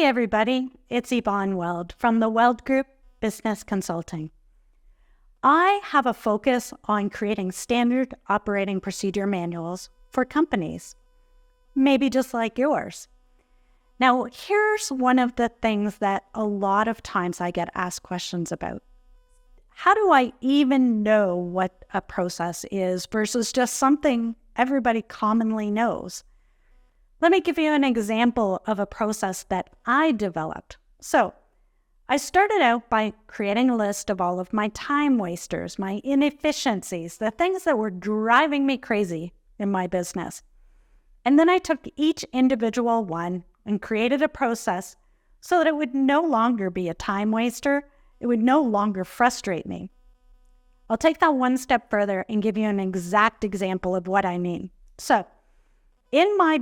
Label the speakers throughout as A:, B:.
A: Hey everybody, it's Weld from the Weld Group Business Consulting. I have a focus on creating standard operating procedure manuals for companies, maybe just like yours. Now, here's one of the things that a lot of times I get asked questions about. How do I even know what a process is versus just something everybody commonly knows? Let me give you an example of a process that I developed. So, I started out by creating a list of all of my time wasters, my inefficiencies, the things that were driving me crazy in my business. And then I took each individual one and created a process so that it would no longer be a time waster. It would no longer frustrate me. I'll take that one step further and give you an exact example of what I mean. So, in my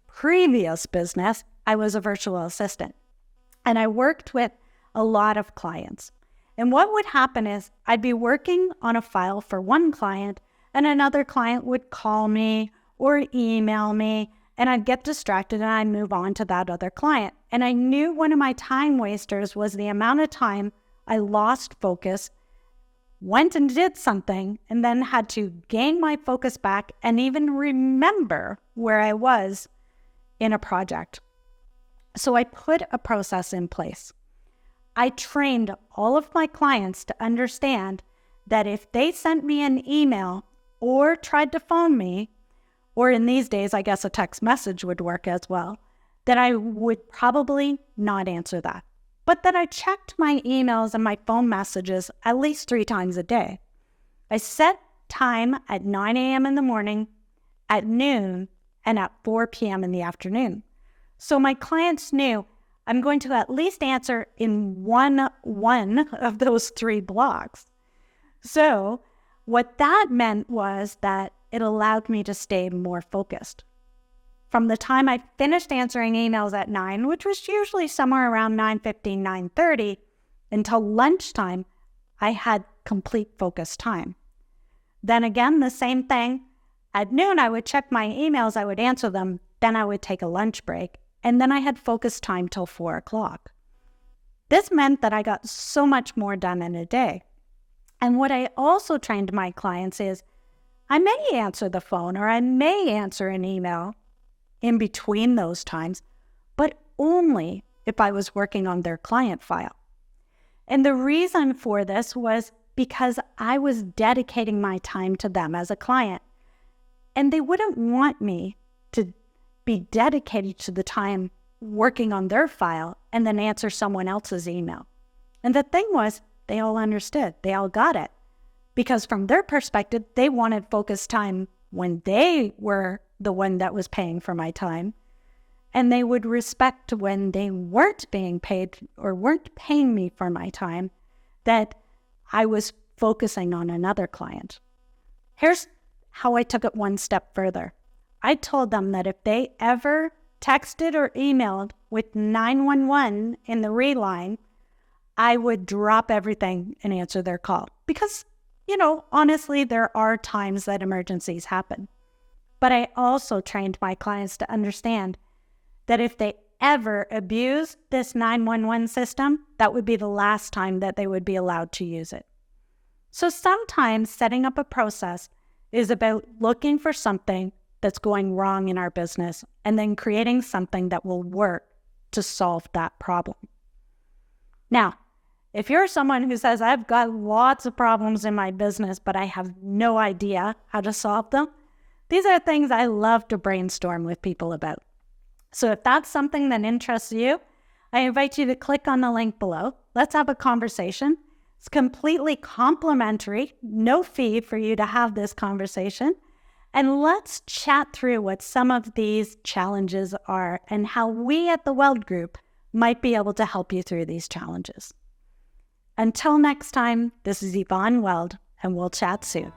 A: previous business, I was a virtual assistant and I worked with a lot of clients. And what would happen is I'd be working on a file for one client and another client would call me or email me and I'd get distracted and I'd move on to that other client. And I knew one of my time wasters was the amount of time I lost focus, went and did something, and then had to gain my focus back and even remember where I was in a project. So I put a process in place. I trained all of my clients to understand that if they sent me an email or tried to phone me, or in these days, I guess a text message would work as well, that I would probably not answer that. But that I checked my emails and my phone messages at least 3 times a day. I set time at 9 a.m. in the morning, at noon, and at 4 p.m. in the afternoon. So my clients knew I'm going to at least answer in one of those 3 blocks. So what that meant was that it allowed me to stay more focused. From the time I finished answering emails at 9, which was usually somewhere around 9:15, 9:30, until lunchtime, I had complete focus time. Then again, the same thing. At noon, I would check my emails, I would answer them, then I would take a lunch break, and then I had focus time till 4 o'clock. This meant that I got so much more done in a day. And what I also trained my clients is, I may answer the phone or I may answer an email in between those times, but only if I was working on their client file. And the reason for this was because I was dedicating my time to them as a client. And they wouldn't want me to be dedicated to the time working on their file and then answer someone else's email. And the thing was, they all understood, they all got it. Because from their perspective, they wanted focus time when they were the one that was paying for my time, and they would respect when they weren't being paid or weren't paying me for my time, that I was focusing on another client. Here's how I took it one step further. I told them that if they ever texted or emailed with 911 in the reline, I would drop everything and answer their call. Because, honestly, there are times that emergencies happen. But I also trained my clients to understand that if they ever abused this 911 system, that would be the last time that they would be allowed to use it. So sometimes setting up a process is about looking for something that's going wrong in our business and then creating something that will work to solve that problem. Now, if you're someone who says, I've got lots of problems in my business, but I have no idea how to solve them, these are things I love to brainstorm with people about. So if that's something that interests you, I invite you to click on the link below. Let's have a conversation. It's completely complimentary, no fee for you to have this conversation. And let's chat through what some of these challenges are and how we at the Weld Group might be able to help you through these challenges. Until next time, this is Yvonne Weld, and we'll chat soon.